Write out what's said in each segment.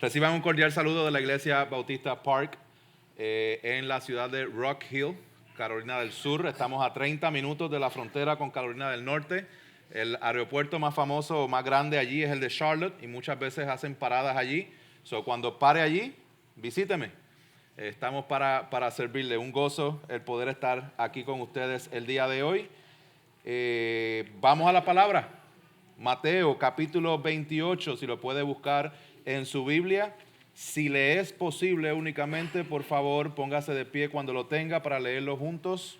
Reciban un cordial saludo de la Iglesia Bautista Park en la ciudad de Rock Hill, Carolina del Sur. Estamos a 30 minutos de la frontera con Carolina del Norte. El aeropuerto más famoso o más grande allí es el de Charlotte y muchas veces hacen paradas allí. Cuando pare allí, visíteme. Estamos para servirle. Un gozo el poder estar aquí con ustedes el día de hoy. Vamos a la palabra. Mateo capítulo 28, si lo puede buscar en su Biblia. Si le es posible únicamente, por favor, póngase de pie cuando lo tenga para leerlo juntos.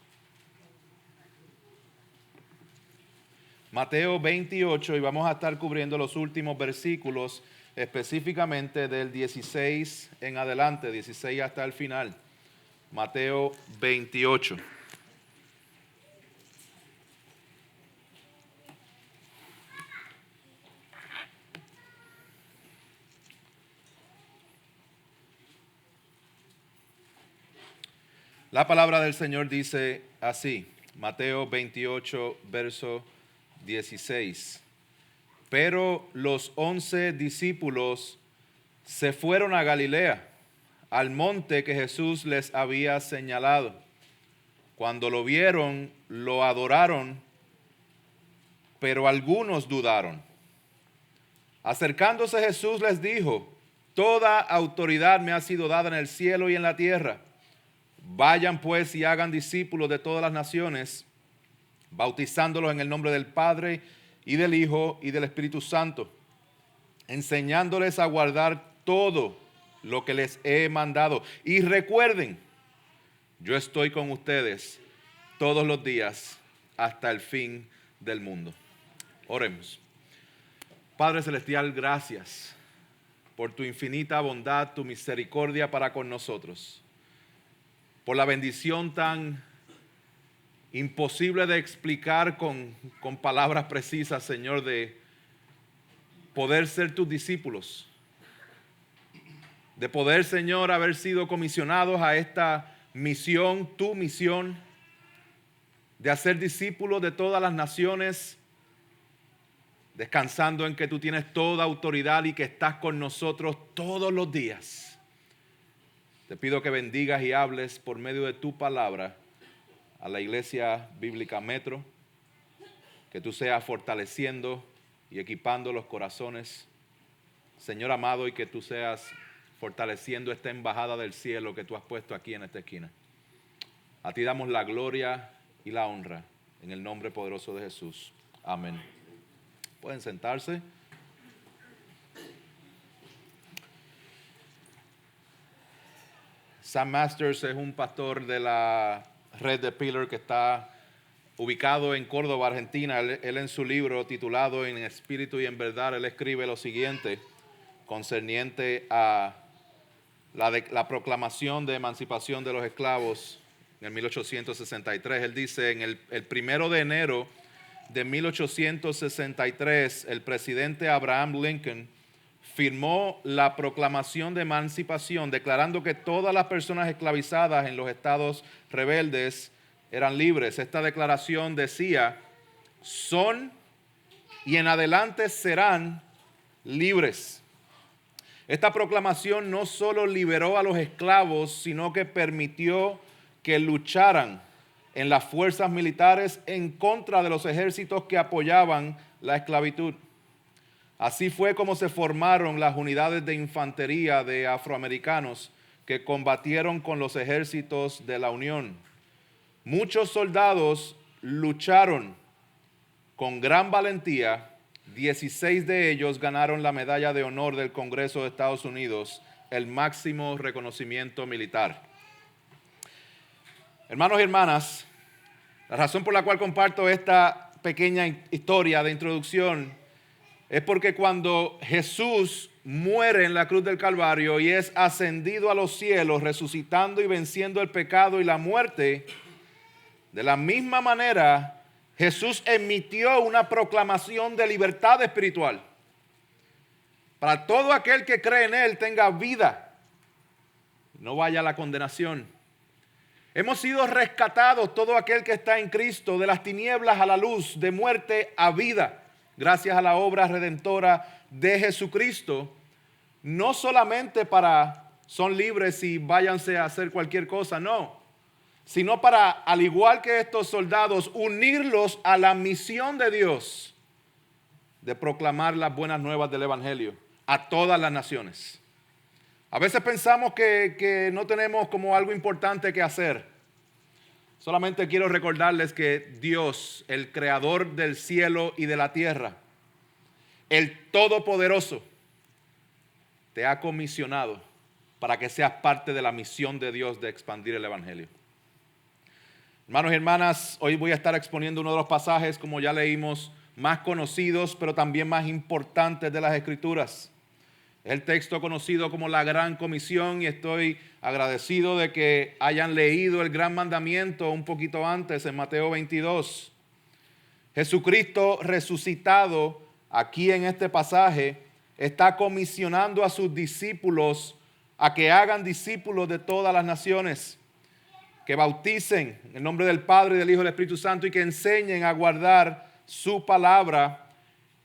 Mateo 28, y vamos a estar cubriendo los últimos versículos, específicamente del 16 en adelante, 16 hasta el final. Mateo 28. La palabra del Señor dice así, Mateo 28, verso 16. Pero los 11 discípulos se fueron a Galilea, al monte que Jesús les había señalado. Cuando lo vieron, lo adoraron, pero algunos dudaron. Acercándose Jesús les dijo: toda autoridad me ha sido dada en el cielo y en la tierra. Vayan pues y hagan discípulos de todas las naciones, bautizándolos en el nombre del Padre y del Hijo y del Espíritu Santo, enseñándoles a guardar todo lo que les he mandado. Y recuerden, yo estoy con ustedes todos los días hasta el fin del mundo. Oremos. Padre Celestial, gracias por tu infinita bondad, tu misericordia para con nosotros, por la bendición tan imposible de explicar con palabras precisas, Señor, de poder ser tus discípulos, de poder, Señor, haber sido comisionados a esta misión, tu misión, de hacer discípulos de todas las naciones, descansando en que tú tienes toda autoridad y que estás con nosotros todos los días. Te pido que bendigas y hables por medio de tu palabra a la Iglesia Bíblica Metro, que tú seas fortaleciendo y equipando los corazones, Señor amado, y que tú seas fortaleciendo esta embajada del cielo que tú has puesto aquí en esta esquina. A ti damos la gloria y la honra en el nombre poderoso de Jesús. Amén. Pueden sentarse. Sam Masters es un pastor de la red de Pillar que está ubicado en Córdoba, Argentina. Él en su libro titulado En Espíritu y en Verdad, él escribe lo siguiente concerniente a la proclamación de emancipación de los esclavos en el 1863. Él dice, en el 1 de enero de 1863, el presidente Abraham Lincoln firmó la proclamación de emancipación, declarando que todas las personas esclavizadas en los estados rebeldes eran libres. Esta declaración decía: son y en adelante serán libres. Esta proclamación no solo liberó a los esclavos, sino que permitió que lucharan en las fuerzas militares en contra de los ejércitos que apoyaban la esclavitud. Así fue como se formaron las unidades de infantería de afroamericanos que combatieron con los ejércitos de la Unión. Muchos soldados lucharon con gran valentía. 16 de ellos ganaron la medalla de honor del Congreso de Estados Unidos, el máximo reconocimiento militar. Hermanos y hermanas, la razón por la cual comparto esta pequeña historia de introducción es porque cuando Jesús muere en la cruz del Calvario y es ascendido a los cielos, resucitando y venciendo el pecado y la muerte, de la misma manera Jesús emitió una proclamación de libertad espiritual. Para todo aquel que cree en Él tenga vida, no vaya a la condenación. Hemos sido rescatados, todo aquel que está en Cristo, de las tinieblas a la luz, de muerte a vida, gracias a la obra redentora de Jesucristo. no solamente son libres y váyanse a hacer cualquier cosa, no, sino para, al igual que estos soldados, unirlos a la misión de Dios de proclamar las buenas nuevas del Evangelio a todas las naciones. A veces pensamos que no tenemos como algo importante que hacer. Solamente quiero recordarles que Dios, el creador del cielo y de la tierra, el Todopoderoso, te ha comisionado para que seas parte de la misión de Dios de expandir el Evangelio. Hermanos y hermanas, hoy voy a estar exponiendo uno de los pasajes, como ya leímos, más conocidos, pero también más importantes de las Escrituras. Es el texto conocido como la Gran Comisión y estoy agradecido de que hayan leído el Gran Mandamiento un poquito antes en Mateo 22. Jesucristo resucitado aquí en este pasaje está comisionando a sus discípulos a que hagan discípulos de todas las naciones, que bauticen en el nombre del Padre, del Hijo y del Espíritu Santo y que enseñen a guardar su palabra.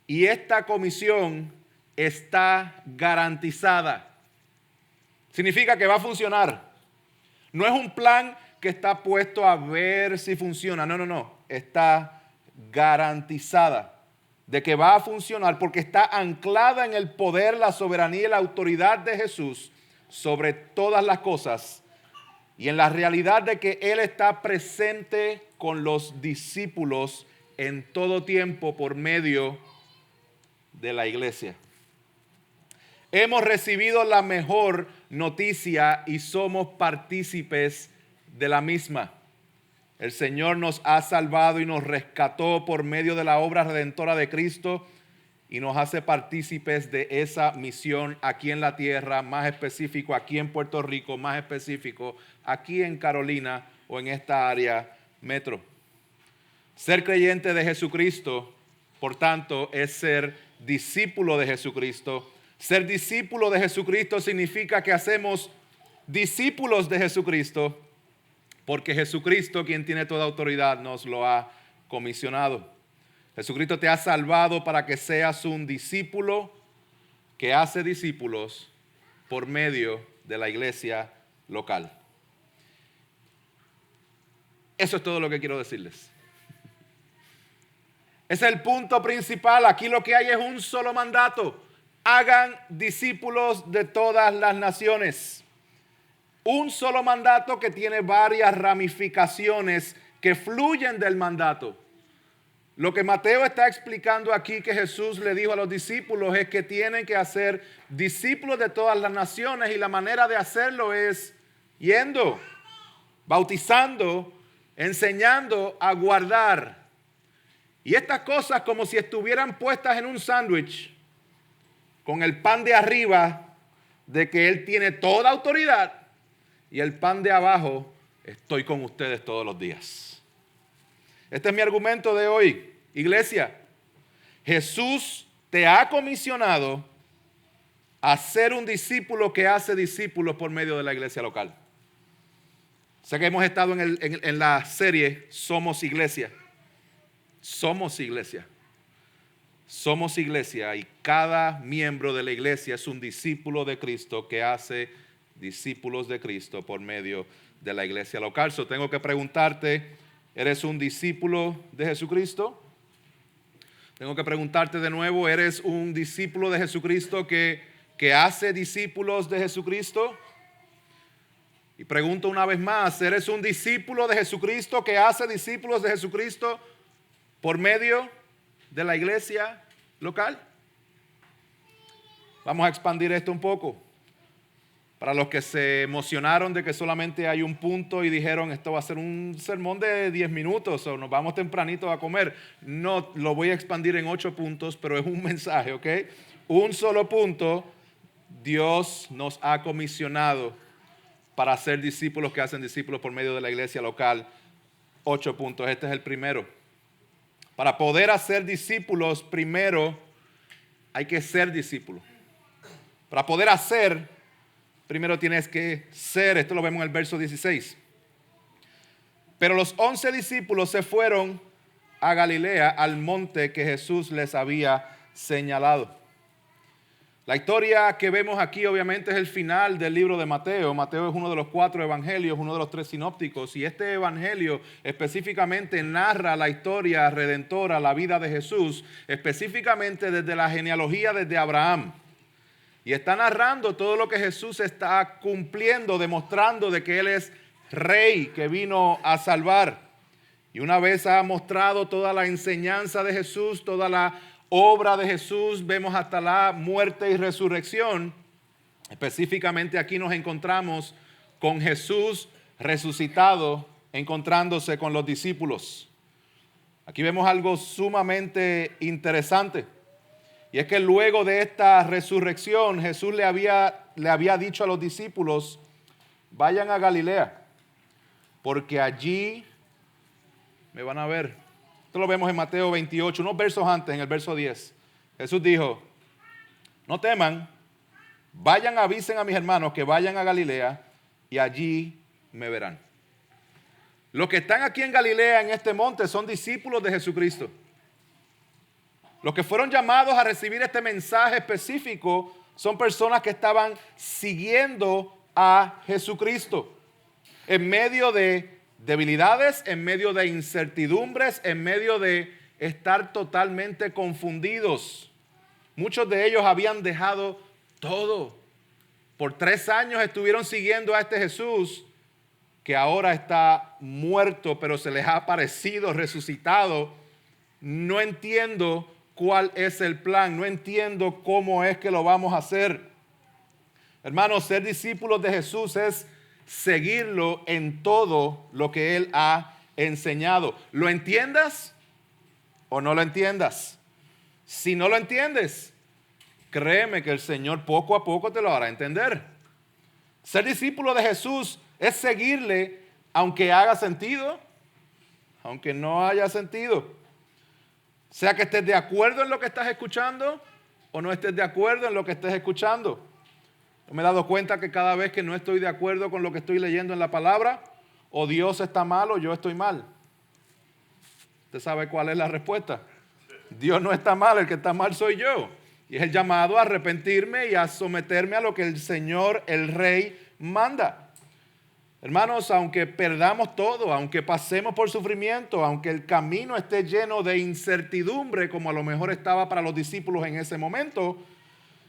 Y esta comisión está garantizada. Significa que va a funcionar. No es un plan que está puesto a ver si funciona. No. Está garantizada de que va a funcionar porque está anclada en el poder, la soberanía y la autoridad de Jesús sobre todas las cosas y en la realidad de que Él está presente con los discípulos en todo tiempo por medio de la iglesia. Hemos recibido la mejor noticia y somos partícipes de la misma. El Señor nos ha salvado y nos rescató por medio de la obra redentora de Cristo y nos hace partícipes de esa misión aquí en la tierra, más específico aquí en Puerto Rico, más específico aquí en Carolina o en esta área metro. Ser creyente de Jesucristo, por tanto, es ser discípulo de Jesucristo. Ser discípulo de Jesucristo significa que hacemos discípulos de Jesucristo porque Jesucristo, quien tiene toda autoridad, nos lo ha comisionado. Jesucristo te ha salvado para que seas un discípulo que hace discípulos por medio de la iglesia local. Eso es todo lo que quiero decirles. Ese es el punto principal. Aquí lo que hay es un solo mandato. Hagan discípulos de todas las naciones. Un solo mandato que tiene varias ramificaciones que fluyen del mandato. Lo que Mateo está explicando aquí que Jesús le dijo a los discípulos es que tienen que hacer discípulos de todas las naciones y la manera de hacerlo es yendo, bautizando, enseñando a guardar. Y estas cosas como si estuvieran puestas en un sándwich con el pan de arriba de que Él tiene toda autoridad y el pan de abajo, estoy con ustedes todos los días. Este es mi argumento de hoy. Iglesia, Jesús te ha comisionado a ser un discípulo que hace discípulos por medio de la iglesia local. Sé que hemos estado en la serie Somos Iglesia. Somos iglesia. Somos iglesia y cada miembro de la iglesia es un discípulo de Cristo que hace discípulos de Cristo por medio de la iglesia local. So, tengo que preguntarte, ¿eres un discípulo de Jesucristo? Tengo que preguntarte de nuevo, ¿eres un discípulo de Jesucristo que hace discípulos de Jesucristo? Y pregunto una vez más, ¿eres un discípulo de Jesucristo que hace discípulos de Jesucristo por medio de la iglesia local? Vamos a expandir esto un poco. Para los que se emocionaron de que solamente hay un punto y dijeron esto va a ser un sermón de 10 minutos o nos vamos tempranito a comer. No, lo voy a expandir en 8 puntos, pero es un mensaje, ¿ok? Un solo punto, Dios nos ha comisionado para ser discípulos que hacen discípulos por medio de la iglesia local. 8 puntos, este es el primero. Para poder hacer discípulos, primero hay que ser discípulo. Para poder hacer, primero tienes que ser. Esto lo vemos en el verso 16. Pero los 11 discípulos se fueron a Galilea, al monte que Jesús les había señalado. La historia que vemos aquí obviamente es el final del libro de Mateo. Mateo es uno de los 4 evangelios, uno de los 3 sinópticos, y este evangelio específicamente narra la historia redentora, la vida de Jesús, específicamente desde la genealogía desde Abraham. Y está narrando todo lo que Jesús está cumpliendo, demostrando de que Él es rey que vino a salvar. Y una vez ha mostrado toda la enseñanza de Jesús, toda la obra de Jesús, vemos hasta la muerte y resurrección. Específicamente aquí nos encontramos con Jesús resucitado, encontrándose con los discípulos. Aquí vemos algo sumamente interesante. Y es que luego de esta resurrección, Jesús le había dicho a los discípulos, vayan a Galilea, porque allí me van a ver. Esto lo vemos en Mateo 28, unos versos antes, en el verso 10. Jesús dijo, no teman, vayan, avisen a mis hermanos que vayan a Galilea y allí me verán. Los que están aquí en Galilea, en este monte, son discípulos de Jesucristo. Los que fueron llamados a recibir este mensaje específico son personas que estaban siguiendo a Jesucristo en medio de debilidades, en medio de incertidumbres, en medio de estar totalmente confundidos. Muchos de ellos habían dejado todo. Por 3 años estuvieron siguiendo a este Jesús que ahora está muerto, pero se les ha aparecido resucitado. No entiendo cuál es el plan, no entiendo cómo es que lo vamos a hacer. Hermanos, ser discípulos de Jesús es seguirlo en todo lo que Él ha enseñado. ¿Lo entiendas o no lo entiendas? Si no lo entiendes, créeme que el Señor poco a poco te lo hará entender. Ser discípulo de Jesús es seguirle aunque haga sentido, aunque no haya sentido. Sea que estés de acuerdo en lo que estás escuchando o no estés de acuerdo en lo que estés escuchando. Yo me he dado cuenta que cada vez que no estoy de acuerdo con lo que estoy leyendo en la palabra, o Dios está mal o yo estoy mal. ¿Usted sabe cuál es la respuesta? Dios no está mal, el que está mal soy yo. Y es el llamado a arrepentirme y a someterme a lo que el Señor, el Rey, manda. Hermanos, aunque perdamos todo, aunque pasemos por sufrimiento, aunque el camino esté lleno de incertidumbre, como a lo mejor estaba para los discípulos en ese momento,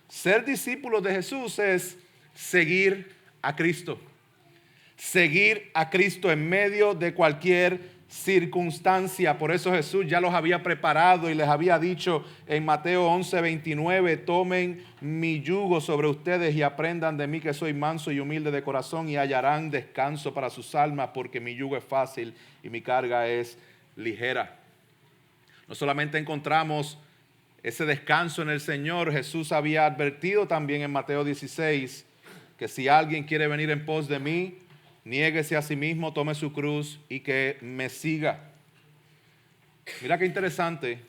ser discípulos de Jesús es seguir a Cristo. Seguir a Cristo en medio de cualquier circunstancia. Por eso Jesús ya los había preparado y les había dicho en Mateo 11:29, tomen mi yugo sobre ustedes y aprendan de mí que soy manso y humilde de corazón y hallarán descanso para sus almas, porque mi yugo es fácil y mi carga es ligera. No solamente encontramos ese descanso en el Señor, Jesús había advertido también en Mateo 16 que si alguien quiere venir en pos de mí, niéguese a sí mismo, tome su cruz y que me siga. Mira qué interesante,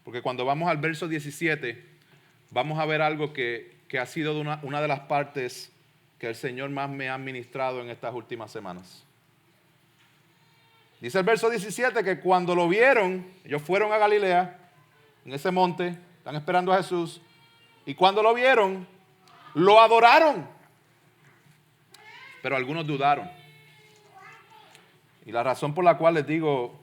porque cuando vamos al verso 17, vamos a ver algo que ha sido una de las partes que el Señor más me ha ministrado en estas últimas semanas. Dice el verso 17 que cuando lo vieron, ellos fueron a Galilea, en ese monte, están esperando a Jesús, y cuando lo vieron, lo adoraron, pero algunos dudaron. Y la razón por la cual les digo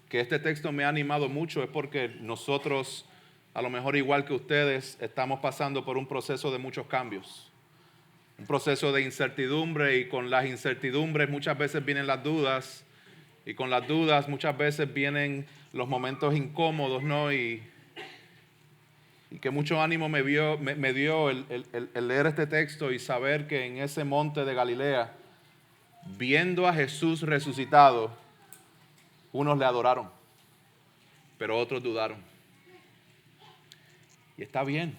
que este texto me ha animado mucho es porque nosotros, a lo mejor igual que ustedes, estamos pasando por un proceso de muchos cambios. Un proceso de incertidumbre, y con las incertidumbres muchas veces vienen las dudas, y con las dudas muchas veces vienen los momentos incómodos, ¿no? Y que mucho ánimo me dio el leer este texto y saber que en ese monte de Galilea, viendo a Jesús resucitado, unos le adoraron, pero otros dudaron. Y está bien.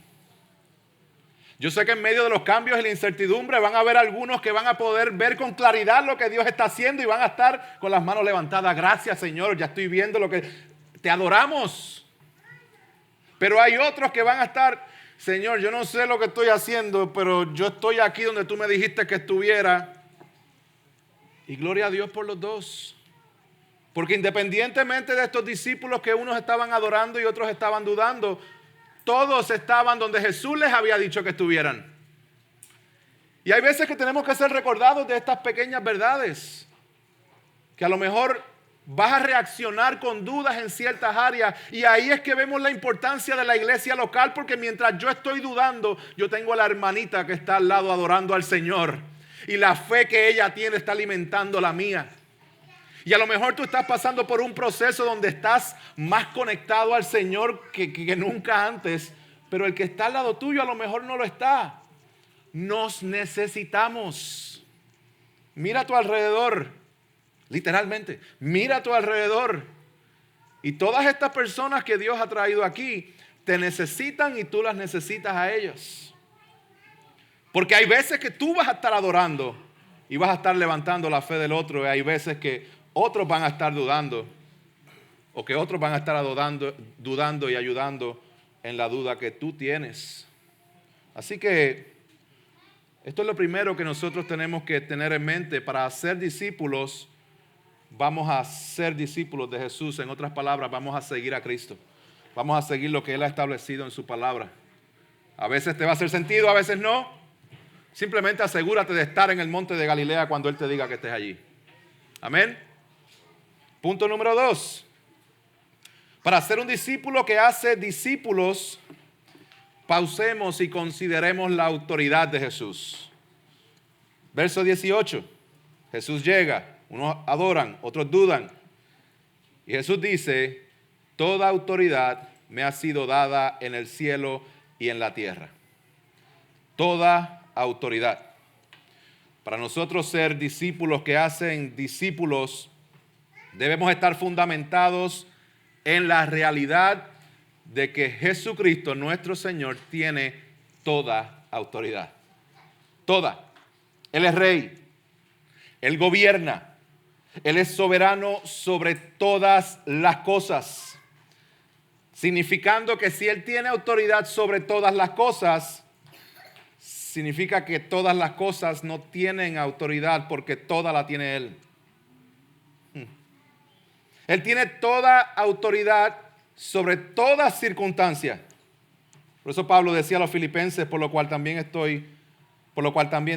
Yo sé que en medio de los cambios y la incertidumbre van a haber algunos que van a poder ver con claridad lo que Dios está haciendo y van a estar con las manos levantadas. Gracias, Señor, ya estoy viendo lo que te adoramos. Pero hay otros que van a estar, Señor, yo no sé lo que estoy haciendo, pero yo estoy aquí donde tú me dijiste que estuviera. Y gloria a Dios por los dos. Porque independientemente de estos discípulos que unos estaban adorando y otros estaban dudando, Todos estaban donde Jesús les había dicho que estuvieran. Y hay veces que tenemos que ser recordados de estas pequeñas verdades, que a lo mejor vas a reaccionar con dudas en ciertas áreas, y ahí es que vemos la importancia de la iglesia local, porque mientras yo estoy dudando, yo tengo a la hermanita que está al lado adorando al Señor, y la fe que ella tiene está alimentando la mía. Y a lo mejor tú estás pasando por un proceso donde estás más conectado al Señor que nunca antes, pero el que está al lado tuyo a lo mejor no lo está. Nos necesitamos. Mira a tu alrededor, literalmente, mira a tu alrededor. Y todas estas personas que Dios ha traído aquí, te necesitan y tú las necesitas a ellos. Porque hay veces que tú vas a estar adorando y vas a estar levantando la fe del otro, y hay veces que otros van a estar dudando, o que otros van a estar dudando y ayudando en la duda que tú tienes. Así que esto es lo primero que nosotros tenemos que tener en mente. Para ser discípulos, vamos a ser discípulos de Jesús. En otras palabras, vamos a seguir a Cristo. Vamos a seguir lo que Él ha establecido en su palabra. A veces te va a hacer sentido, a veces no. Simplemente asegúrate de estar en el monte de Galilea cuando Él te diga que estés allí. Amén. Punto número 2. Para ser un discípulo que hace discípulos, pausemos y consideremos la autoridad de Jesús. Verso 18. Jesús llega, unos adoran, otros dudan. Y Jesús dice: toda autoridad me ha sido dada en el cielo y en la tierra. Toda autoridad. Para nosotros ser discípulos que hacen discípulos, debemos estar fundamentados en la realidad de que Jesucristo, nuestro Señor, tiene toda autoridad. Toda. Él es rey. Él gobierna. Él es soberano sobre todas las cosas. Significando que si Él tiene autoridad sobre todas las cosas, significa que todas las cosas no tienen autoridad, porque toda la tiene Él. Él tiene toda autoridad sobre toda circunstancia. Por eso Pablo decía a los filipenses: por lo cual también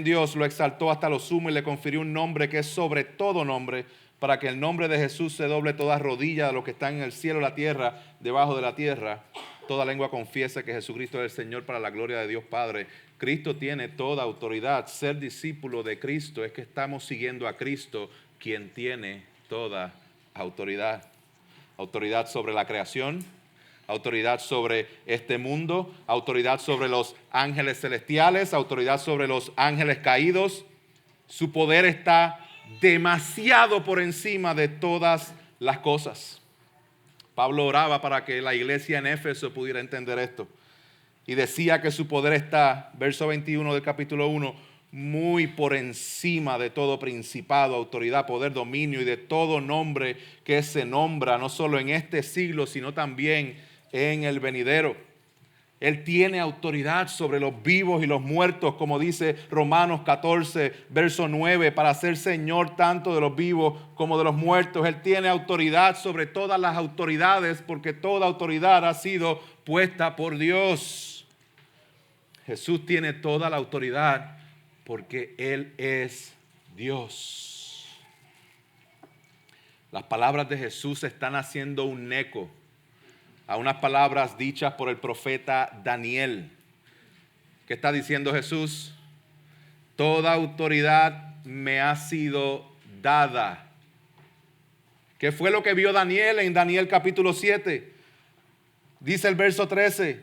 Dios lo exaltó hasta lo sumo y le confirió un nombre que es sobre todo nombre, para que el nombre de Jesús se doble toda rodilla de los que están en el cielo, la tierra, debajo de la tierra. Toda lengua confiese que Jesucristo es el Señor, para la gloria de Dios Padre. Cristo tiene toda autoridad. Ser discípulo de Cristo es que estamos siguiendo a Cristo, quien tiene toda autoridad. Autoridad sobre la creación, autoridad sobre este mundo, autoridad sobre los ángeles celestiales, autoridad sobre los ángeles caídos. Su poder está demasiado por encima de todas las cosas. Pablo oraba para que la iglesia en Éfeso pudiera entender esto. Y decía que su poder está, verso 21 del capítulo 1, muy por encima de todo principado, autoridad, poder, dominio y de todo nombre que se nombra, no solo en este siglo, sino también en el venidero. Él tiene autoridad sobre los vivos y los muertos, como dice Romanos 14, verso 9, para ser Señor tanto de los vivos como de los muertos. Él tiene autoridad sobre todas las autoridades, porque toda autoridad ha sido puesta por Dios. Jesús tiene toda la autoridad porque Él es Dios. Las palabras de Jesús están haciendo un eco a unas palabras dichas por el profeta Daniel. ¿Qué está diciendo Jesús? Toda autoridad me ha sido dada. ¿Qué fue lo que vio Daniel en Daniel capítulo 7? Dice el verso 13: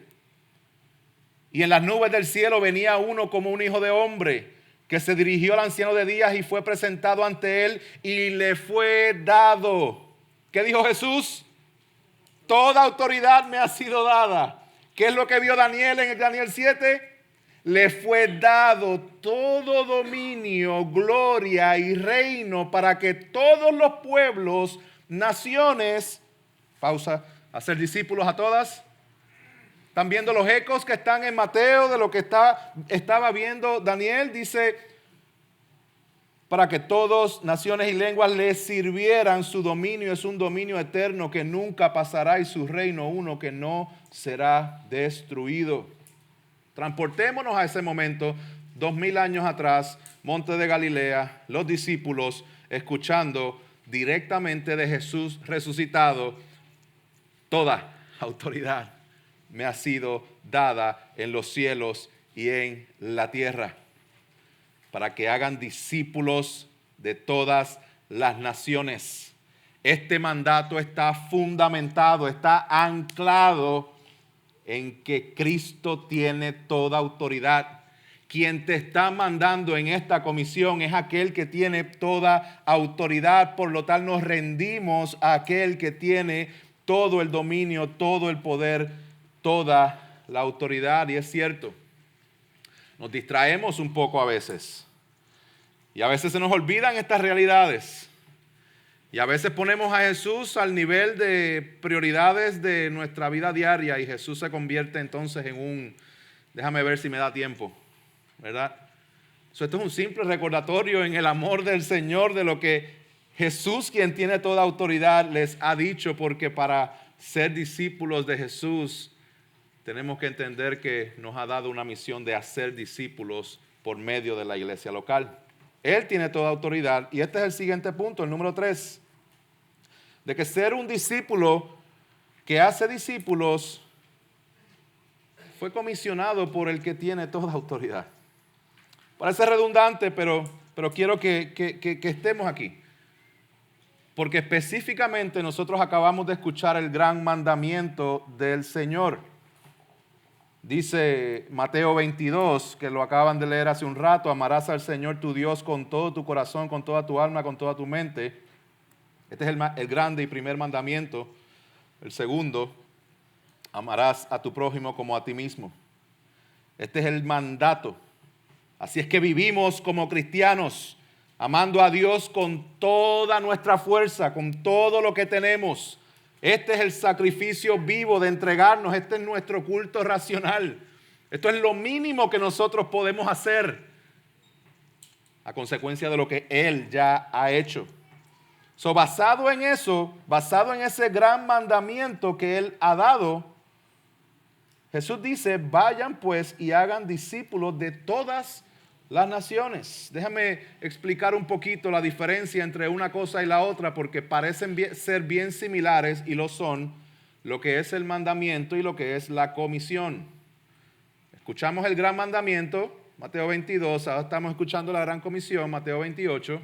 y en las nubes del cielo venía uno como un hijo de hombre, que se dirigió al anciano de días y fue presentado ante él y le fue dado. ¿Qué dijo Jesús? Toda autoridad me ha sido dada. ¿Qué es lo que vio Daniel en el Daniel 7? Le fue dado todo dominio, gloria y reino, para que todos los pueblos, naciones, pausa, hacer discípulos a todas. ¿Están viendo los ecos que están en Mateo de lo que estaba viendo Daniel? Dice, para que todos, naciones y lenguas le sirvieran. Su dominio es un dominio eterno que nunca pasará y su reino uno que no será destruido. Transportémonos a ese momento, 2000 años atrás, Monte de Galilea, los discípulos escuchando directamente de Jesús resucitado: toda autoridad me ha sido dada en los cielos y en la tierra, para que hagan discípulos de todas las naciones. Este mandato está fundamentado, está anclado en que Cristo tiene toda autoridad. Quien te está mandando en esta comisión es aquel que tiene toda autoridad. Por lo tal, nos rendimos a aquel que tiene todo el dominio, todo el poder, toda la autoridad. Y es cierto, nos distraemos un poco a veces. Y a veces se nos olvidan estas realidades. Y a veces ponemos a Jesús al nivel de prioridades de nuestra vida diaria y Jesús se convierte entonces en un, déjame ver si me da tiempo, ¿verdad? Esto es un simple recordatorio en el amor del Señor de lo que Jesús, quien tiene toda autoridad, les ha dicho, porque para ser discípulos de Jesús tenemos que entender que nos ha dado una misión de hacer discípulos por medio de la iglesia local. Él tiene toda autoridad y este es el siguiente punto, el número 3. De que ser un discípulo que hace discípulos fue comisionado por el que tiene toda autoridad. Parece redundante, pero quiero que estemos aquí. Porque específicamente nosotros acabamos de escuchar el gran mandamiento del Señor. Dice Mateo 22, que lo acaban de leer hace un rato: amarás al Señor tu Dios con todo tu corazón, con toda tu alma, con toda tu mente. Este es el grande y primer mandamiento. El segundo: amarás a tu prójimo como a ti mismo. Este es el mandato. Así es que vivimos como cristianos, amando a Dios con toda nuestra fuerza, con todo lo que tenemos. Este es el sacrificio vivo de entregarnos. Este es nuestro culto racional. Esto es lo mínimo que nosotros podemos hacer a consecuencia de lo que Él ya ha hecho. Basado en eso, basado en ese gran mandamiento que Él ha dado, Jesús dice: vayan pues y hagan discípulos de todas las naciones. Déjame explicar un poquito la diferencia entre una cosa y la otra, porque parecen ser bien similares y lo son, lo que es el mandamiento y lo que es la comisión. Escuchamos el gran mandamiento, Mateo 22, ahora estamos escuchando la gran comisión, Mateo 28,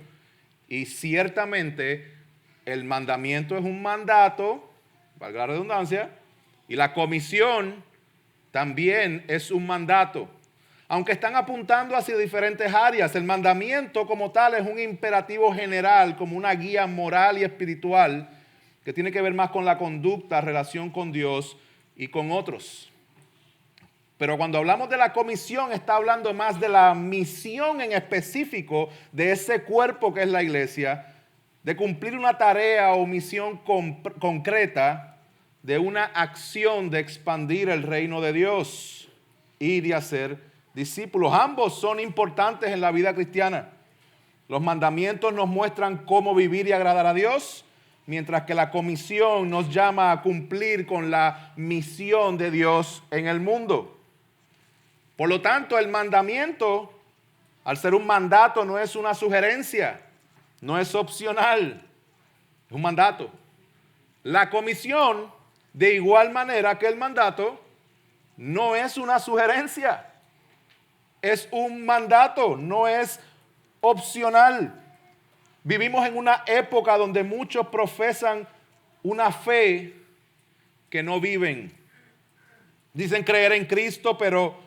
y ciertamente el mandamiento es un mandato, valga la redundancia, y la comisión también es un mandato. Aunque están apuntando hacia diferentes áreas, el mandamiento como tal es un imperativo general, como una guía moral y espiritual que tiene que ver más con la conducta, relación con Dios y con otros. Pero cuando hablamos de la comisión, está hablando más de la misión en específico de ese cuerpo que es la iglesia, de cumplir una tarea o misión concreta, de una acción de expandir el reino de Dios y de hacer discípulos. Ambos son importantes en la vida cristiana. Los mandamientos nos muestran cómo vivir y agradar a Dios, mientras que la comisión nos llama a cumplir con la misión de Dios en el mundo. Por lo tanto, el mandamiento, al ser un mandato, no es una sugerencia, no es opcional, es un mandato. La comisión, de igual manera que el mandato, no es una sugerencia. Es un mandato, no es opcional. Vivimos en una época donde muchos profesan una fe que no viven. Dicen creer en Cristo, pero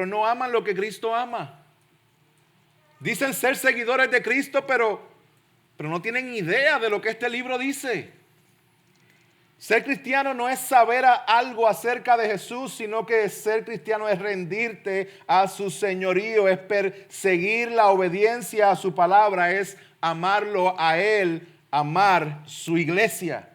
no aman lo que Cristo ama. Dicen ser seguidores de Cristo, pero no tienen idea de lo que este libro dice. Ser cristiano no es saber algo acerca de Jesús, sino que ser cristiano es rendirte a su señorío, es perseguir la obediencia a su palabra, es amarlo a Él, amar su iglesia.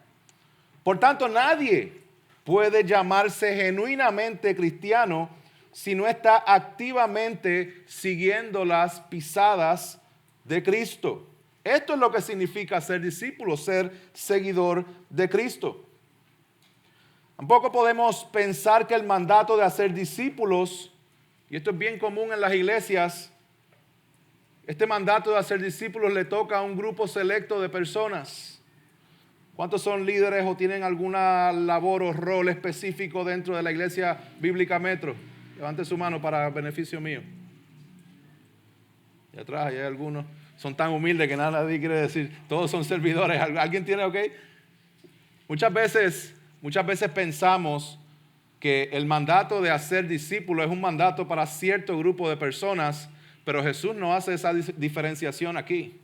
Por tanto, nadie puede llamarse genuinamente cristiano si no está activamente siguiendo las pisadas de Cristo. Esto es lo que significa ser discípulo, ser seguidor de Cristo. Tampoco podemos pensar que el mandato de hacer discípulos, y esto es bien común en las iglesias, este mandato de hacer discípulos le toca a un grupo selecto de personas. ¿Cuántos son líderes o tienen alguna labor o rol específico dentro de la iglesia bíblica Metro? Levante su mano para beneficio mío. Y atrás hay algunos. Son tan humildes que nadie quiere decir. Todos son servidores. ¿Alguien tiene ok? Muchas veces pensamos que el mandato de hacer discípulos es un mandato para cierto grupo de personas, pero Jesús no hace esa diferenciación aquí.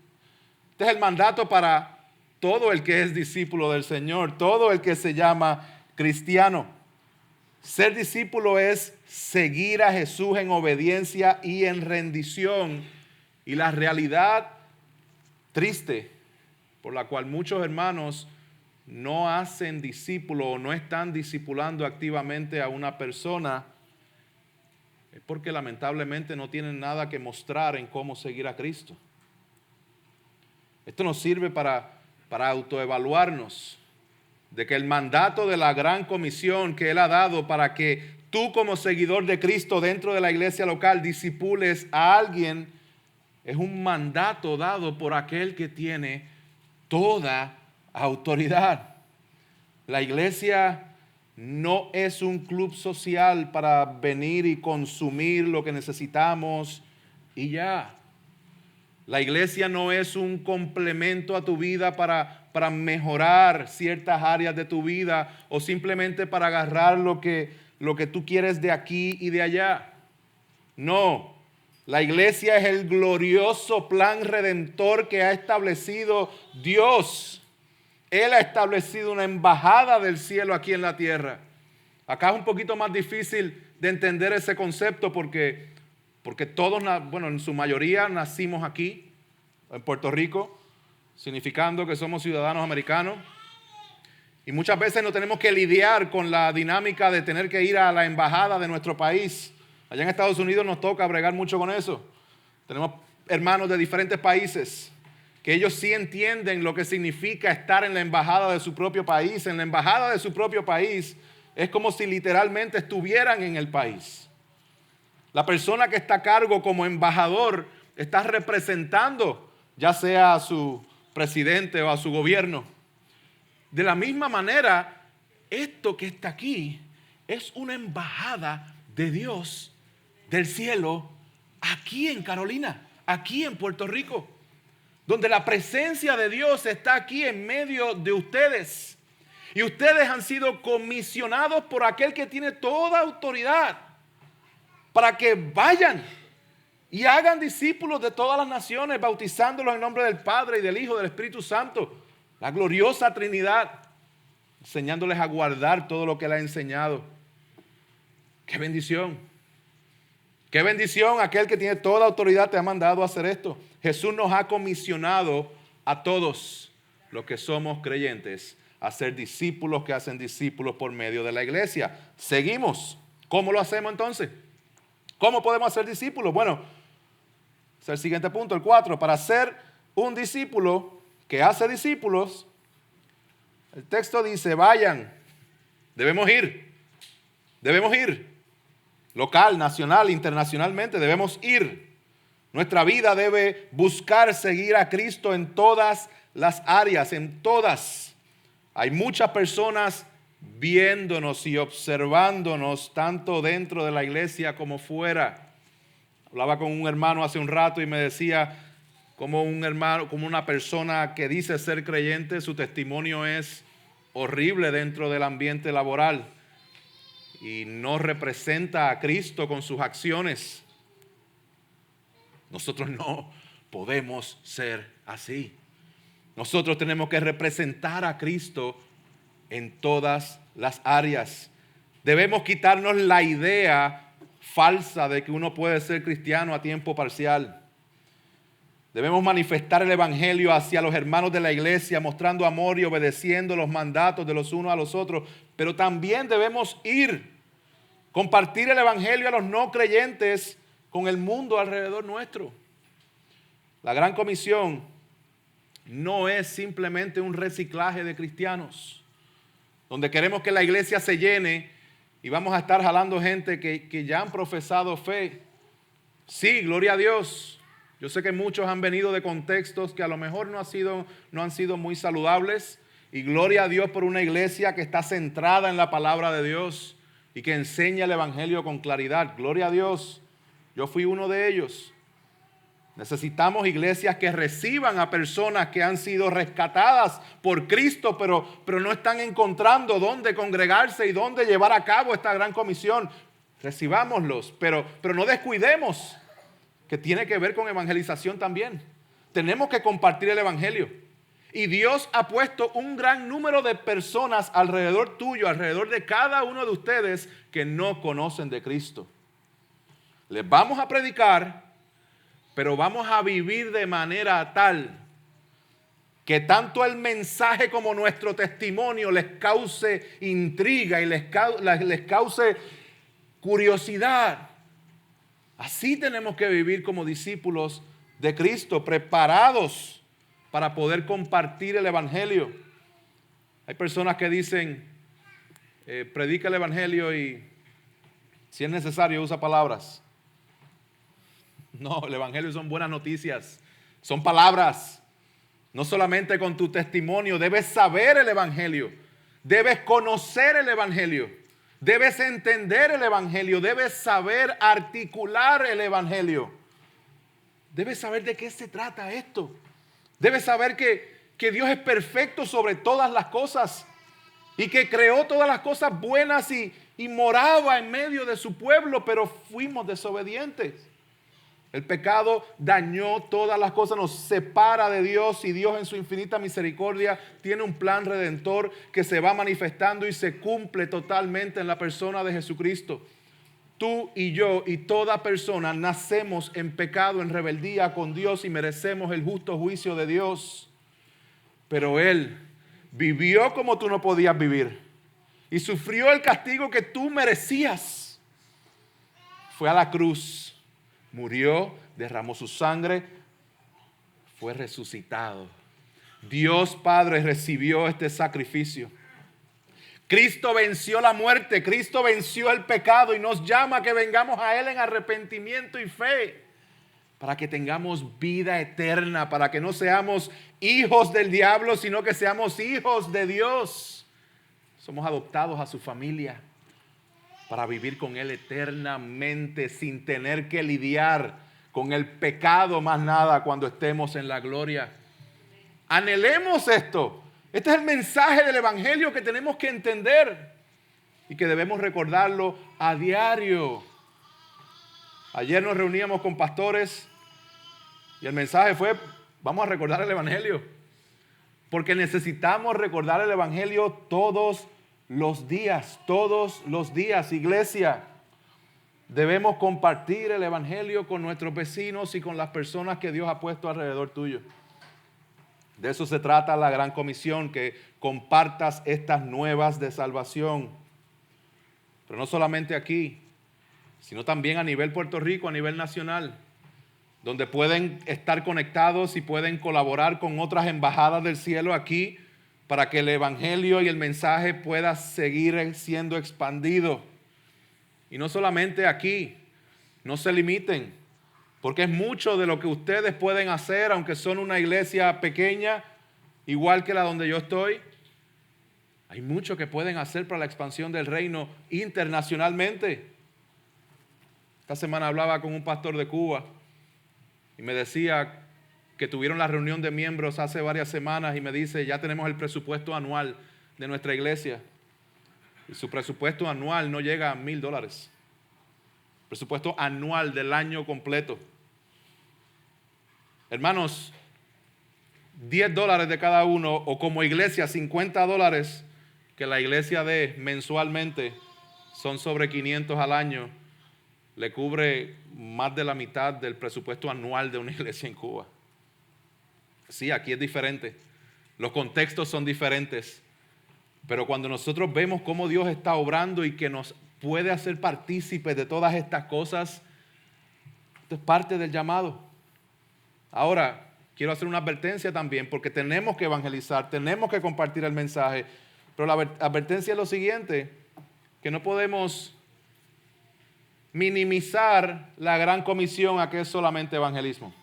Este es el mandato para todo el que es discípulo del Señor, todo el que se llama cristiano. Ser discípulo es seguir a Jesús en obediencia y en rendición. Y la realidad triste por la cual muchos hermanos no hacen discípulo o no están discipulando activamente a una persona es porque lamentablemente no tienen nada que mostrar en cómo seguir a Cristo. Esto nos sirve para autoevaluarnos de que el mandato de la gran comisión que Él ha dado para que tú como seguidor de Cristo dentro de la iglesia local discipules a alguien es un mandato dado por aquel que tiene toda autoridad. La iglesia no es un club social para venir y consumir lo que necesitamos y ya. La iglesia no es un complemento a tu vida para mejorar ciertas áreas de tu vida o simplemente para agarrar lo que tú quieres de aquí y de allá. No, la iglesia es el glorioso plan redentor que ha establecido Dios. Él ha establecido una embajada del cielo aquí en la tierra. Acá es un poquito más difícil de entender ese concepto porque todos, bueno, en su mayoría nacimos aquí, en Puerto Rico, significando que somos ciudadanos americanos. Y muchas veces no tenemos que lidiar con la dinámica de tener que ir a la embajada de nuestro país. Allá en Estados Unidos nos toca bregar mucho con eso. Tenemos hermanos de diferentes países que ellos sí entienden lo que significa estar en la embajada de su propio país. En la embajada de su propio país es como si literalmente estuvieran en el país. La persona que está a cargo como embajador está representando ya sea a su presidente o a su gobierno. De la misma manera, esto que está aquí es una embajada de Dios del cielo aquí en Carolina, aquí en Puerto Rico, donde la presencia de Dios está aquí en medio de ustedes. Y ustedes han sido comisionados por aquel que tiene toda autoridad para que vayan y hagan discípulos de todas las naciones, bautizándolos en nombre del Padre y del Hijo y del Espíritu Santo, la gloriosa Trinidad, enseñándoles a guardar todo lo que Él ha enseñado. ¡Qué bendición! ¡Qué bendición! Aquel que tiene toda autoridad te ha mandado a hacer esto. Jesús nos ha comisionado a todos los que somos creyentes a ser discípulos que hacen discípulos por medio de la iglesia. Seguimos. ¿Cómo lo hacemos entonces? ¿Cómo podemos hacer discípulos? Bueno, es el siguiente punto, el 4. Para ser un discípulo que hace discípulos, el texto dice, vayan, debemos ir. Local, nacional, internacionalmente, debemos ir. Nuestra vida debe buscar seguir a Cristo en todas las áreas, en todas. Hay muchas personas viéndonos y observándonos tanto dentro de la iglesia como fuera. Hablaba con un hermano hace un rato y me decía como una persona que dice ser creyente, su testimonio es horrible dentro del ambiente laboral y no representa a Cristo con sus acciones. Nosotros no podemos ser así. Nosotros tenemos que representar a Cristo en todas las áreas. Debemos quitarnos la idea falsa de que uno puede ser cristiano a tiempo parcial. Debemos manifestar el evangelio hacia los hermanos de la iglesia, mostrando amor y obedeciendo los mandatos de los unos a los otros. Pero también debemos compartir el evangelio a los no creyentes con el mundo alrededor nuestro. La Gran Comisión no es simplemente un reciclaje de cristianos, donde queremos que la iglesia se llene y vamos a estar jalando gente que ya han profesado fe. Sí, gloria a Dios. Yo sé que muchos han venido de contextos que a lo mejor no han sido muy saludables. Y gloria a Dios por una iglesia que está centrada en la palabra de Dios y que enseña el evangelio con claridad. Gloria a Dios. Yo fui uno de ellos. Necesitamos iglesias que reciban a personas que han sido rescatadas por Cristo, pero no están encontrando dónde congregarse y dónde llevar a cabo esta gran comisión. Recibámoslos, pero no descuidemos que tiene que ver con evangelización también. Tenemos que compartir el evangelio. Y Dios ha puesto un gran número de personas alrededor tuyo, alrededor de cada uno de ustedes que no conocen de Cristo. Les vamos a predicar, pero vamos a vivir de manera tal que tanto el mensaje como nuestro testimonio les cause intriga y les cause curiosidad. Así tenemos que vivir como discípulos de Cristo, preparados para poder compartir el evangelio. Hay personas que dicen, predica el evangelio y si es necesario usa palabras. No, el evangelio son buenas noticias, son palabras. No solamente con tu testimonio, debes saber el evangelio, debes conocer el evangelio, debes entender el evangelio, debes saber articular el evangelio. Debes saber de qué se trata esto. Debes saber que Dios es perfecto sobre todas las cosas y que creó todas las cosas buenas y moraba en medio de su pueblo, pero fuimos desobedientes. El pecado dañó todas las cosas, nos separa de Dios y Dios en su infinita misericordia tiene un plan redentor que se va manifestando y se cumple totalmente en la persona de Jesucristo. Tú y yo y toda persona nacemos en pecado, en rebeldía con Dios y merecemos el justo juicio de Dios. Pero Él vivió como tú no podías vivir y sufrió el castigo que tú merecías. Fue a la cruz. Murió, derramó su sangre, fue resucitado. Dios Padre recibió este sacrificio. Cristo venció la muerte, Cristo venció el pecado y nos llama a que vengamos a Él en arrepentimiento y fe para que tengamos vida eterna, para que no seamos hijos del diablo, sino que seamos hijos de Dios. Somos adoptados a su familia para vivir con Él eternamente sin tener que lidiar con el pecado más nada cuando estemos en la gloria. Anhelemos esto. Este es el mensaje del evangelio que tenemos que entender y que debemos recordarlo a diario. Ayer nos reuníamos con pastores y el mensaje fue, vamos a recordar el evangelio. Porque necesitamos recordar el evangelio todos los días, iglesia. Debemos compartir el evangelio con nuestros vecinos y con las personas que Dios ha puesto alrededor tuyo. De eso se trata la gran comisión, que compartas estas nuevas de salvación. Pero no solamente aquí, sino también a nivel Puerto Rico, a nivel nacional, donde pueden estar conectados y pueden colaborar con otras embajadas del cielo aquí para que el evangelio y el mensaje pueda seguir siendo expandido. Y no solamente aquí, no se limiten, porque es mucho de lo que ustedes pueden hacer, aunque son una iglesia pequeña, igual que la donde yo estoy. Hay mucho que pueden hacer para la expansión del reino internacionalmente. Esta semana hablaba con un pastor de Cuba y me decía que tuvieron la reunión de miembros hace varias semanas y me dice, ya tenemos el presupuesto anual de nuestra iglesia. Y su presupuesto anual no llega a $1,000. Presupuesto anual del año completo. Hermanos, $10 de cada uno, o como iglesia $50 que la iglesia dé mensualmente, son sobre 500 al año. Le cubre más de la mitad del presupuesto anual de una iglesia en Cuba. Sí, aquí es diferente. Los contextos son diferentes. Pero cuando nosotros vemos cómo Dios está obrando y que nos puede hacer partícipes de todas estas cosas, esto es parte del llamado. Ahora, quiero hacer una advertencia también, porque tenemos que evangelizar, tenemos que compartir el mensaje, pero la advertencia es lo siguiente, que no podemos minimizar la gran comisión a que es solamente evangelismo.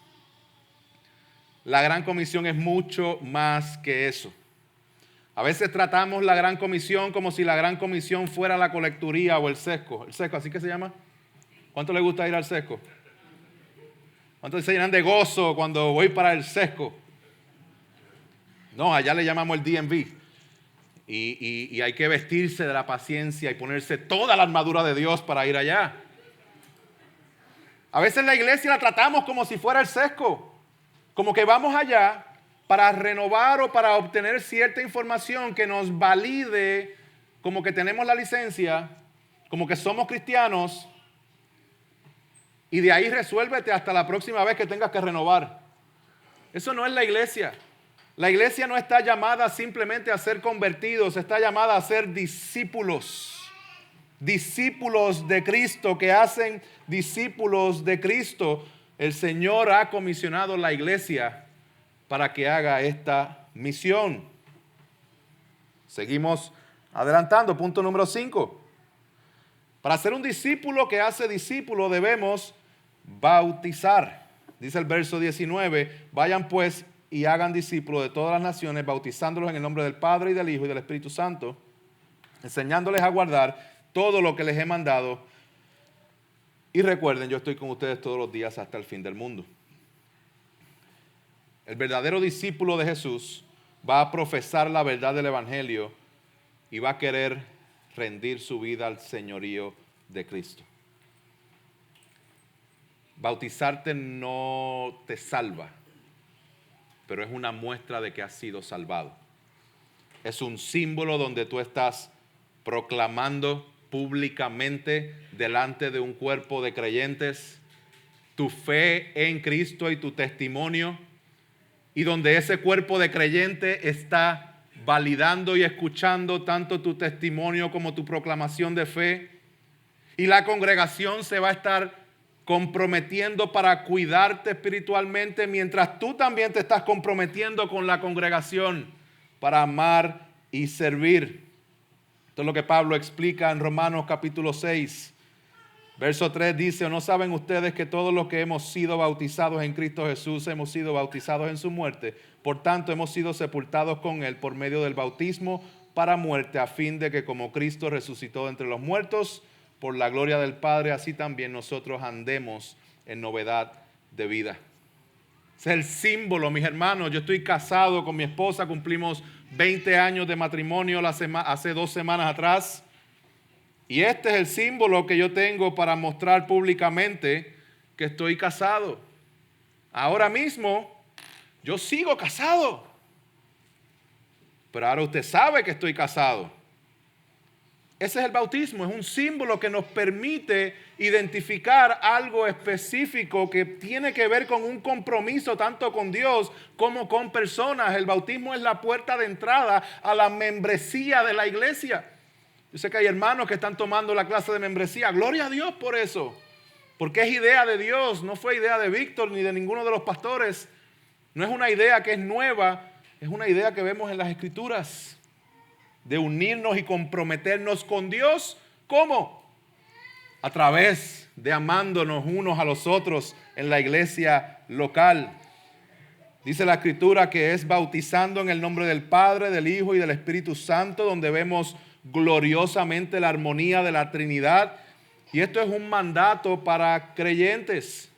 La gran comisión es mucho más que eso. A veces tratamos la gran comisión como si la gran comisión fuera la colecturía o el sesco. El sesco, ¿así que se llama? ¿Cuánto le gusta ir al sesco? ¿Cuántos se llenan de gozo cuando voy para el sesco? No, allá le llamamos el DMV. Y hay que vestirse de la paciencia y ponerse toda la armadura de Dios para ir allá. A veces la iglesia la tratamos como si fuera el sesco. Como que vamos allá para renovar o para obtener cierta información que nos valide como que tenemos la licencia, como que somos cristianos, y de ahí resuélvete hasta la próxima vez que tengas que renovar. Eso no es la iglesia. La iglesia no está llamada simplemente a ser convertidos, está llamada a ser discípulos. Discípulos de Cristo que hacen discípulos de Cristo. El Señor ha comisionado la iglesia para que haga esta misión. Seguimos adelantando. Punto número 5. Para ser un discípulo que hace discípulo debemos bautizar. Dice el verso 19, vayan pues y hagan discípulos de todas las naciones, bautizándolos en el nombre del Padre y del Hijo y del Espíritu Santo, enseñándoles a guardar todo lo que les he mandado. Y recuerden, yo estoy con ustedes todos los días hasta el fin del mundo. El verdadero discípulo de Jesús va a profesar la verdad del Evangelio y va a querer rendir su vida al señorío de Cristo. Bautizarte no te salva, pero es una muestra de que has sido salvado. Es un símbolo donde tú estás proclamando públicamente delante de un cuerpo de creyentes tu fe en Cristo y tu testimonio, y donde ese cuerpo de creyentes está validando y escuchando tanto tu testimonio como tu proclamación de fe, y la congregación se va a estar comprometiendo para cuidarte espiritualmente mientras tú también te estás comprometiendo con la congregación para amar y servir. Esto es lo que Pablo explica en Romanos capítulo 6, verso 3 dice, ¿o no saben ustedes que todos los que hemos sido bautizados en Cristo Jesús hemos sido bautizados en su muerte? Por tanto, hemos sido sepultados con Él por medio del bautismo para muerte, a fin de que como Cristo resucitó entre los muertos, por la gloria del Padre, así también nosotros andemos en novedad de vida. Ese es el símbolo, mis hermanos. Yo estoy casado con mi esposa, cumplimos 20 años de matrimonio hace 2 semanas atrás. Y este es el símbolo que yo tengo para mostrar públicamente que estoy casado. Ahora mismo, yo sigo casado. Pero ahora usted sabe que estoy casado. Ese es el bautismo, es un símbolo que nos permite identificar algo específico que tiene que ver con un compromiso tanto con Dios como con personas. El bautismo es la puerta de entrada a la membresía de la iglesia. Yo sé que hay hermanos que están tomando la clase de membresía. Gloria a Dios por eso, porque es idea de Dios, no fue idea de Víctor ni de ninguno de los pastores. No es una idea que es nueva, es una idea que vemos en las Escrituras. De unirnos y comprometernos con Dios. ¿Cómo? A través de amándonos unos a los otros en la iglesia local. Dice la Escritura que es bautizando en el nombre del Padre, del Hijo y del Espíritu Santo, donde vemos gloriosamente la armonía de la Trinidad. Y esto es un mandato para creyentes.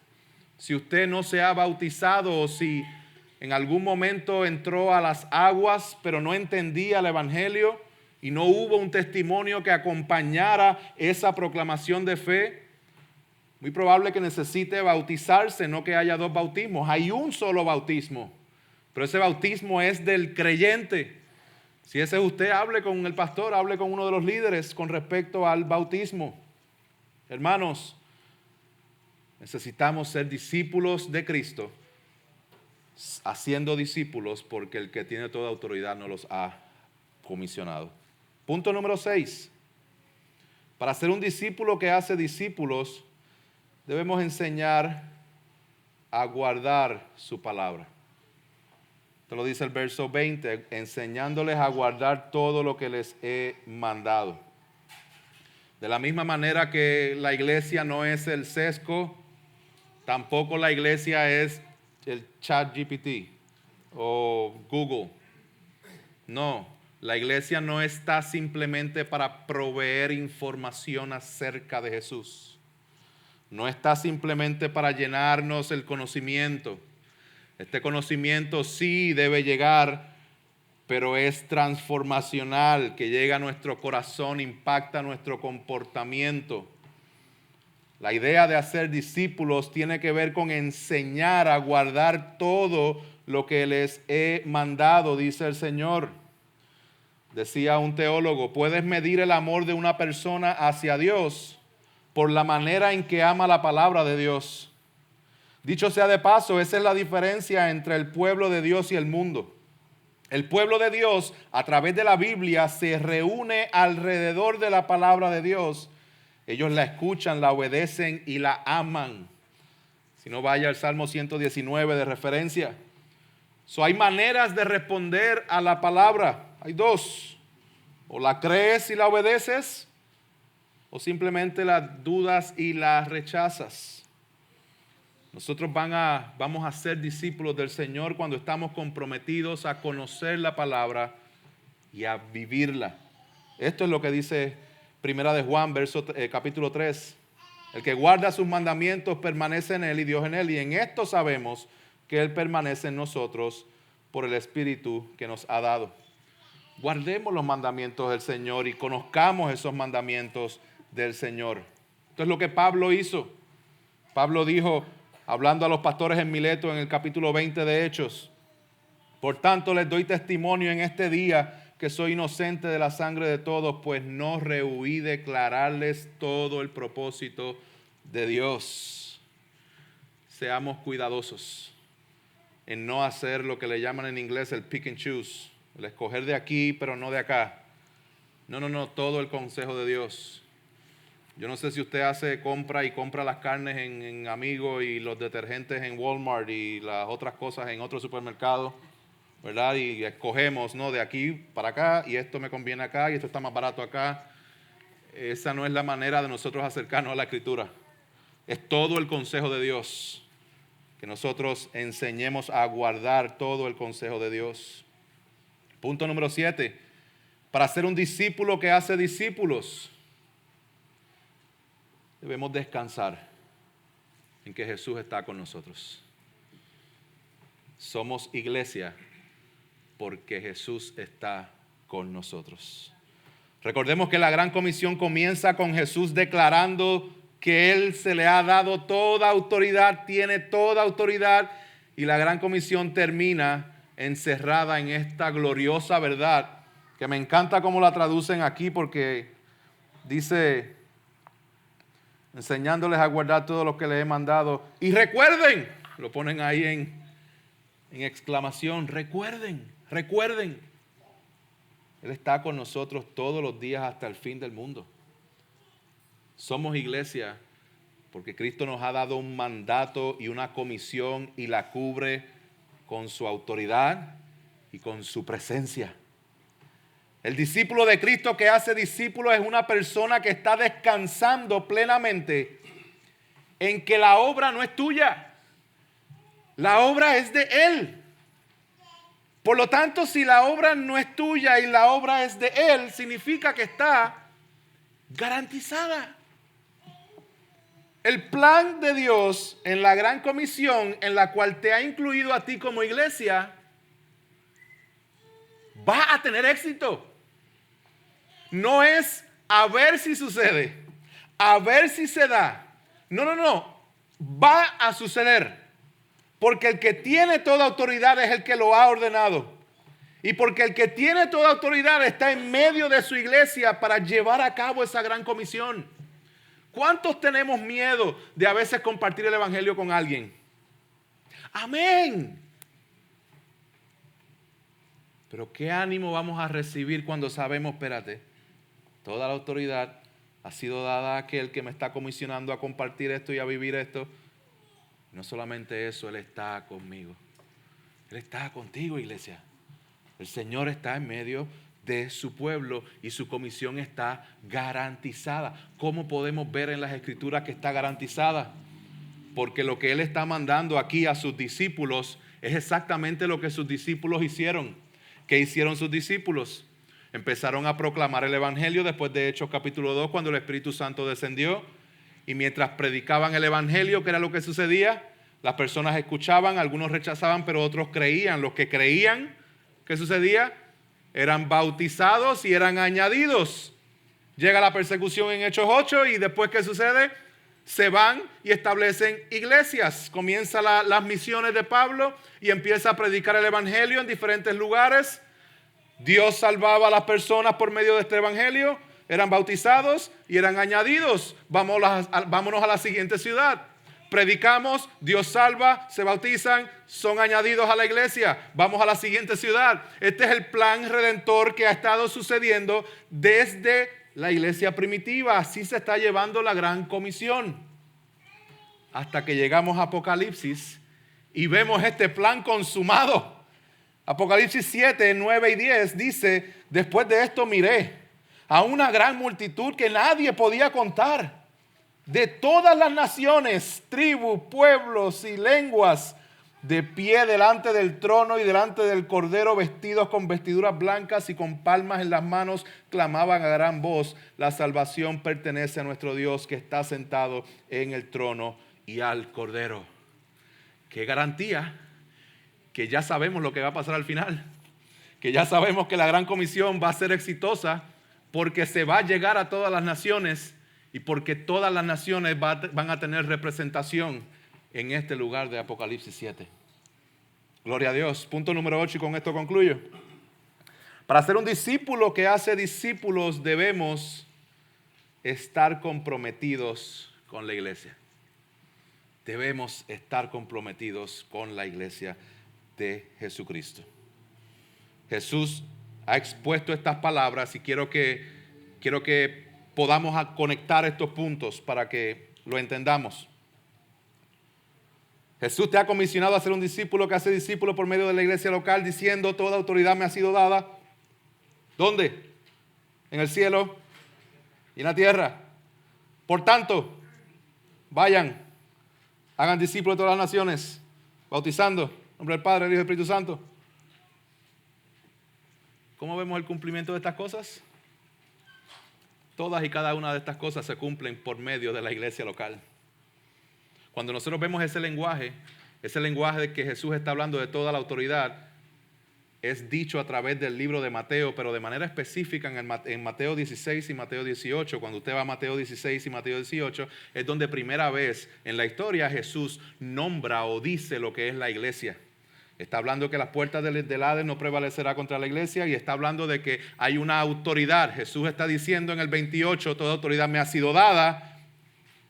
Si usted no se ha bautizado o si en algún momento entró a las aguas, pero no entendía el Evangelio y no hubo un testimonio que acompañara esa proclamación de fe, muy probable que necesite bautizarse, no que haya 2 bautismos. Hay un solo bautismo, pero ese bautismo es del creyente. Si ese es usted, hable con el pastor, hable con uno de los líderes con respecto al bautismo. Hermanos, necesitamos ser discípulos de Cristo, haciendo discípulos porque el que tiene toda autoridad nos los ha comisionado. Punto número 6. Para ser un discípulo que hace discípulos, debemos enseñar a guardar su palabra. Esto lo dice el verso 20, enseñándoles a guardar todo lo que les he mandado. De la misma manera que la iglesia no es el sesco, tampoco la iglesia es el ChatGPT o Google. No, la iglesia no está simplemente para proveer información acerca de Jesús. No está simplemente para llenarnos el conocimiento. Este conocimiento sí debe llegar, pero es transformacional, que llega a nuestro corazón, impacta nuestro comportamiento. La idea de hacer discípulos tiene que ver con enseñar a guardar todo lo que les he mandado, dice el Señor. Decía un teólogo, puedes medir el amor de una persona hacia Dios por la manera en que ama la palabra de Dios. Dicho sea de paso, esa es la diferencia entre el pueblo de Dios y el mundo. El pueblo de Dios, a través de la Biblia, se reúne alrededor de la palabra de Dios. Ellos la escuchan, la obedecen y la aman. Si no, vaya al Salmo 119 de referencia. Hay maneras de responder a la palabra. Hay dos. O la crees y la obedeces, o simplemente la dudas y la rechazas. Nosotros vamos a ser discípulos del Señor cuando estamos comprometidos a conocer la palabra y a vivirla. Esto es lo que dice Primera de Juan, capítulo 3. El que guarda sus mandamientos permanece en él y Dios en él. Y en esto sabemos que él permanece en nosotros por el Espíritu que nos ha dado. Guardemos los mandamientos del Señor y conozcamos esos mandamientos del Señor. Esto es lo que Pablo hizo. Pablo dijo, hablando a los pastores en Mileto en el capítulo 20 de Hechos, por tanto les doy testimonio en este día que soy inocente de la sangre de todos, pues no rehuí declararles todo el propósito de Dios. Seamos cuidadosos en no hacer lo que le llaman en inglés el pick and choose, el escoger de aquí pero no de acá. No, todo el consejo de Dios. Yo no sé si usted compra las carnes en Amigo y los detergentes en Walmart y las otras cosas en otro supermercado, ¿verdad? Y escogemos, ¿no? De aquí para acá, y esto me conviene acá, y esto está más barato acá. Esa no es la manera de nosotros acercarnos a la Escritura. Es todo el consejo de Dios. Que nosotros enseñemos a guardar todo el consejo de Dios. Punto número 7. Para ser un discípulo que hace discípulos, debemos descansar en que Jesús está con nosotros. Somos iglesia porque Jesús está con nosotros. Recordemos que la Gran Comisión comienza con Jesús declarando que Él se le ha dado toda autoridad, tiene toda autoridad, y la Gran Comisión termina encerrada en esta gloriosa verdad, que me encanta cómo la traducen aquí, porque dice, enseñándoles a guardar todo lo que les he mandado, y recuerden, lo ponen ahí en exclamación, recuerden. Él está con nosotros todos los días hasta el fin del mundo. Somos iglesia porque Cristo nos ha dado un mandato y una comisión y la cubre con su autoridad y con su presencia. El discípulo de Cristo que hace discípulos es una persona que está descansando plenamente en que la obra no es tuya. La obra es de Él. Por lo tanto, si la obra no es tuya y la obra es de Él, significa que está garantizada. El plan de Dios en la Gran Comisión, en la cual te ha incluido a ti como iglesia, va a tener éxito. No es a ver si sucede, a ver si se da. No. Va a suceder. Porque el que tiene toda autoridad es el que lo ha ordenado. Y porque el que tiene toda autoridad está en medio de su iglesia para llevar a cabo esa gran comisión. ¿Cuántos tenemos miedo de a veces compartir el evangelio con alguien? Amén. Pero ¿qué ánimo vamos a recibir cuando sabemos, espérate, toda la autoridad ha sido dada a aquel que me está comisionando a compartir esto y a vivir esto? No solamente eso, Él está conmigo. Él está contigo, iglesia. El Señor está en medio de su pueblo y su comisión está garantizada. ¿Cómo podemos ver en las Escrituras que está garantizada? Porque lo que Él está mandando aquí a sus discípulos es exactamente lo que sus discípulos hicieron. ¿Qué hicieron sus discípulos? Empezaron a proclamar el Evangelio después de Hechos capítulo 2, cuando el Espíritu Santo descendió. Y mientras predicaban el Evangelio, ¿qué era lo que sucedía? Las personas escuchaban, algunos rechazaban, pero otros creían. Los que creían, ¿qué sucedía? Eran bautizados y eran añadidos. Llega la persecución en Hechos 8 y después ¿qué sucede? Se van y establecen iglesias. Comienzan las misiones de Pablo y empieza a predicar el Evangelio en diferentes lugares. Dios salvaba a las personas por medio de este Evangelio. Eran bautizados y eran añadidos. Vámonos a la siguiente ciudad. Predicamos, Dios salva, se bautizan, son añadidos a la iglesia. Vamos a la siguiente ciudad. Este es el plan redentor que ha estado sucediendo desde la iglesia primitiva. Así se está llevando la gran comisión. Hasta que llegamos a Apocalipsis y vemos este plan consumado. Apocalipsis 7, 9 y 10 dice: después de esto miré a una gran multitud que nadie podía contar, de todas las naciones, tribus, pueblos y lenguas, de pie delante del trono y delante del Cordero, vestidos con vestiduras blancas y con palmas en las manos, clamaban a gran voz: la salvación pertenece a nuestro Dios que está sentado en el trono y al Cordero. ¡Qué garantía! Que ya sabemos lo que va a pasar al final, que ya sabemos que la gran comisión va a ser exitosa, porque se va a llegar a todas las naciones y porque todas las naciones van a tener representación en este lugar de Apocalipsis 7. Gloria a Dios. Punto número 8 y con esto concluyo. Para ser un discípulo que hace discípulos debemos estar comprometidos con la iglesia. Debemos estar comprometidos con la iglesia de Jesucristo. Jesús ha expuesto estas palabras y quiero que podamos conectar estos puntos para que lo entendamos. Jesús te ha comisionado a ser un discípulo que hace discípulo por medio de la iglesia local, diciendo: toda autoridad me ha sido dada. ¿Dónde? En el cielo y en la tierra. Por tanto, vayan, hagan discípulos de todas las naciones, bautizando en nombre del Padre, del Hijo y del Espíritu Santo. ¿Cómo vemos el cumplimiento de estas cosas? Todas y cada una de estas cosas se cumplen por medio de la iglesia local. Cuando nosotros vemos ese lenguaje de que Jesús está hablando de toda la autoridad, es dicho a través del libro de Mateo, pero de manera específica en Mateo 16 y Mateo 18. Cuando usted va a Mateo 16 y Mateo 18, es donde primera vez en la historia Jesús nombra o dice lo que es la iglesia. Está hablando que las puertas del Hades no prevalecerá contra la iglesia, y está hablando de que hay una autoridad. Jesús está diciendo en el 28, toda autoridad me ha sido dada,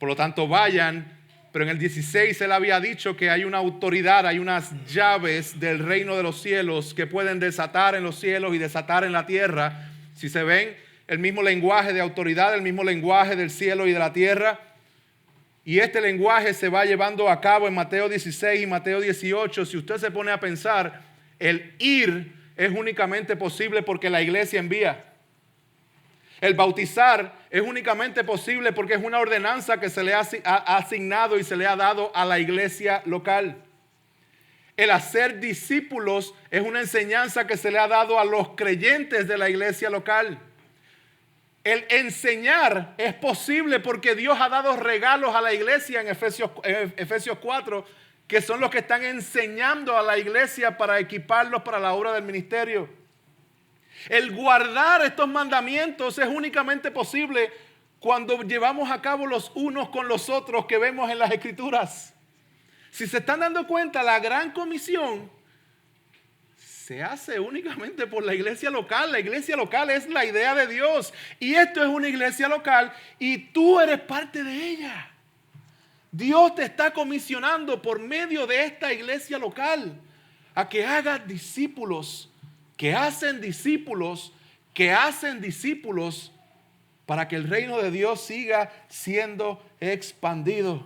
por lo tanto vayan. Pero en el 16 él había dicho que hay una autoridad, hay unas llaves del reino de los cielos que pueden desatar en los cielos y desatar en la tierra. Si se ven, el mismo lenguaje de autoridad, el mismo lenguaje del cielo y de la tierra. Y este lenguaje se va llevando a cabo en Mateo 16 y Mateo 18. Si usted se pone a pensar, el ir es únicamente posible porque la iglesia envía. El bautizar es únicamente posible porque es una ordenanza que se le ha asignado y se le ha dado a la iglesia local. El hacer discípulos es una enseñanza que se le ha dado a los creyentes de la iglesia local. El enseñar es posible porque Dios ha dado regalos a la iglesia en Efesios 4, que son los que están enseñando a la iglesia para equiparlos para la obra del ministerio. El guardar estos mandamientos es únicamente posible cuando llevamos a cabo los unos con los otros que vemos en las Escrituras. Si se están dando cuenta, la gran comisión se hace únicamente por la iglesia local. La iglesia local es la idea de Dios. Y esto es una iglesia local y tú eres parte de ella. Dios te está comisionando por medio de esta iglesia local a que hagas discípulos, que hacen discípulos para que el reino de Dios siga siendo expandido.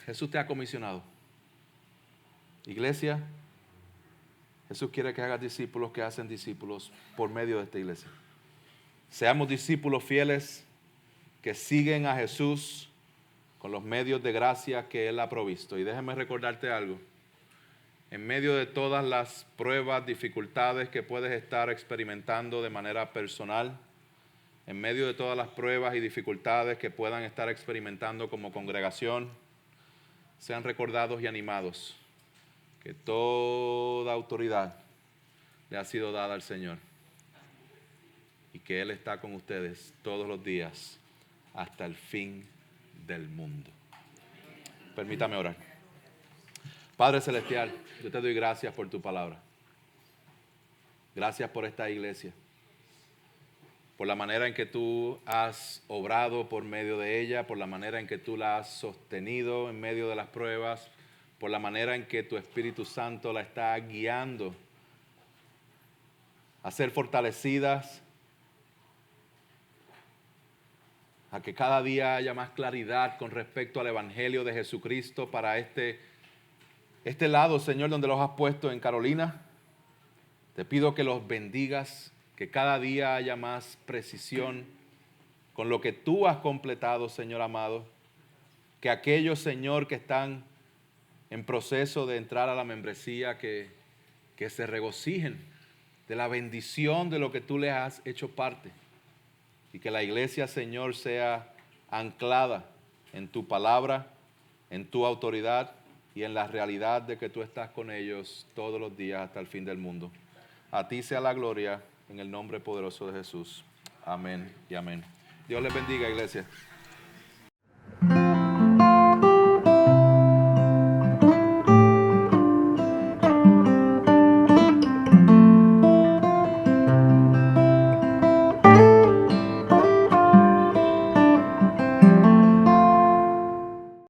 Jesús te ha comisionado. Iglesia, Jesús quiere que hagas discípulos que hacen discípulos por medio de esta iglesia. Seamos discípulos fieles que siguen a Jesús con los medios de gracia que Él ha provisto. Y déjame recordarte algo. En medio de todas las pruebas, dificultades que puedes estar experimentando de manera personal, en medio de todas las pruebas y dificultades que puedan estar experimentando como congregación, sean recordados y animados que toda autoridad le ha sido dada al Señor y que Él está con ustedes todos los días hasta el fin del mundo. Permítame orar. Padre Celestial, yo te doy gracias por tu palabra. Gracias por esta iglesia, por la manera en que tú has obrado por medio de ella, por la manera en que tú la has sostenido en medio de las pruebas, por la manera en que tu Espíritu Santo la está guiando a ser fortalecidas, a que cada día haya más claridad con respecto al Evangelio de Jesucristo para este lado, Señor, donde los has puesto en Carolina. Te pido que los bendigas, que cada día haya más precisión con lo que tú has completado, Señor amado. Que aquellos, Señor, que están en proceso de entrar a la membresía, que se regocijen de la bendición de lo que tú les has hecho parte. Y que la iglesia, Señor, sea anclada en tu palabra, en tu autoridad y en la realidad de que tú estás con ellos todos los días hasta el fin del mundo. A ti sea la gloria en el nombre poderoso de Jesús. Amén y amén. Dios les bendiga, iglesia.